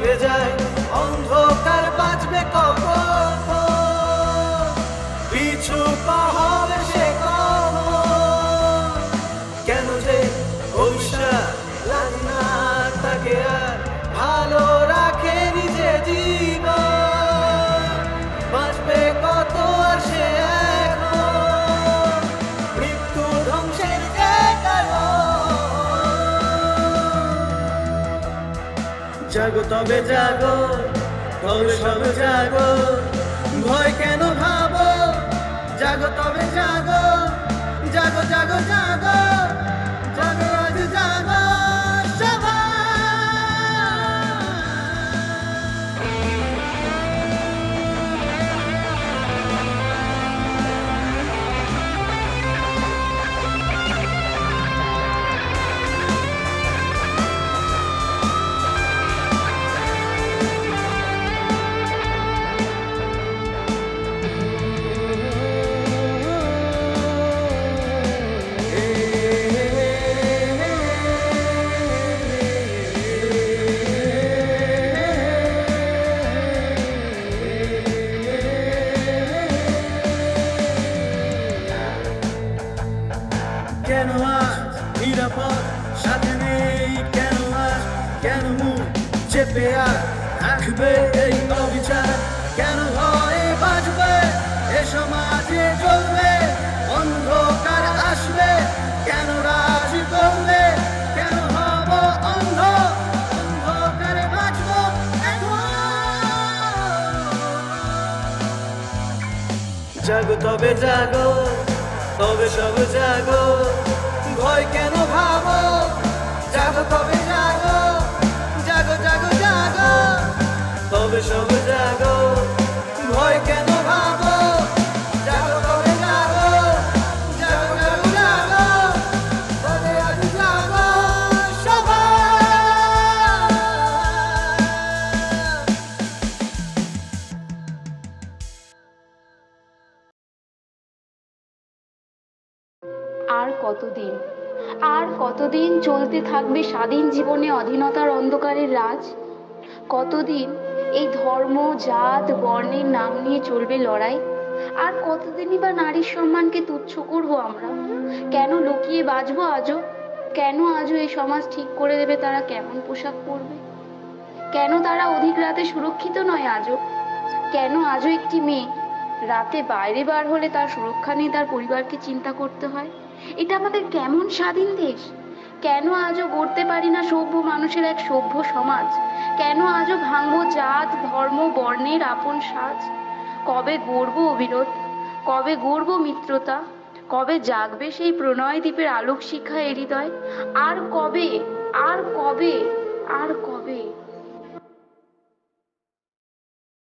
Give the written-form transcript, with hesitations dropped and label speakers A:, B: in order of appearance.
A: কেটে যায় অন্ধকার বাজবে কখন পিছু পাহাড়ে সে কখন কেন যে ভবিষ্যৎ লাগে না তাকে আর ভালো রাখে নিজে জীবন বাঁচবে কত আর সে এখন মৃত্যু ধ্বংসের যে কারণ জাগো তবে জাগো তবে সব জাগো ভয় কেন ভাবো জাগো তবে জাগো জাগো জাগো জাগো জাগো আজ জাগো কেন আজ নিরাপদ সাথে নেই কেন আজ কেন মুখ চেপে আর রাখবে এই অবিচার কেন ভয়ে বাঁচবে এ সমাজে চলবে অন্ধকার আসবে কেন রাজ করবে কেন হব অন্ধ অন্ধকারে বাঁচবো জাগো তবে জাগো তবে সব জাগো ভয় কেন ভাবো জাগো তবে জাগো জাগো জাগো জাগো তবে সব জাগো ভয় কেন ভাবো জাগো তবে জাগো জাগো জাগো জাগো তবে আজ জাগো
B: আর কতদিন চলতে থাকবে স্বাধীন জীবনে অধীনতার অন্ধকারের রাজ কতদিন এই ধর্ম জাত বর্ণের নাম নিয়ে চলবে লড়াই আর কতদিনই বা নারীর সম্মানকে তুচ্ছ করবো আমরা কেন লুকিয়ে বাঁচবো আজও কেন আজও এই সমাজ ঠিক করে দেবে তারা কেমন পোশাক পরবে কেন তারা অধিক রাতে সুরক্ষিত নয় আজও কেন আজও একটি মেয়ে রাতে বাইরে বার হলে তার সুরক্ষা নিয়ে তার পরিবারকে চিন্তা করতে হয় এটা আমাদের কেমন স্বাধীন দেশ কেন আজও গড়তে পারি না সভ্য মানুষের এক সভ্য সমাজ কেন আজও ভাঙবো জাত ধর্ম বর্ণের আপন সাজ কবে গড়বো অবিরোধ কবে গড়বো মিত্রতা কবে জাগবে সেই প্রণয় দ্বীপের আলোক শিখা এ হৃদয় আর কবে আর কবে আর কবে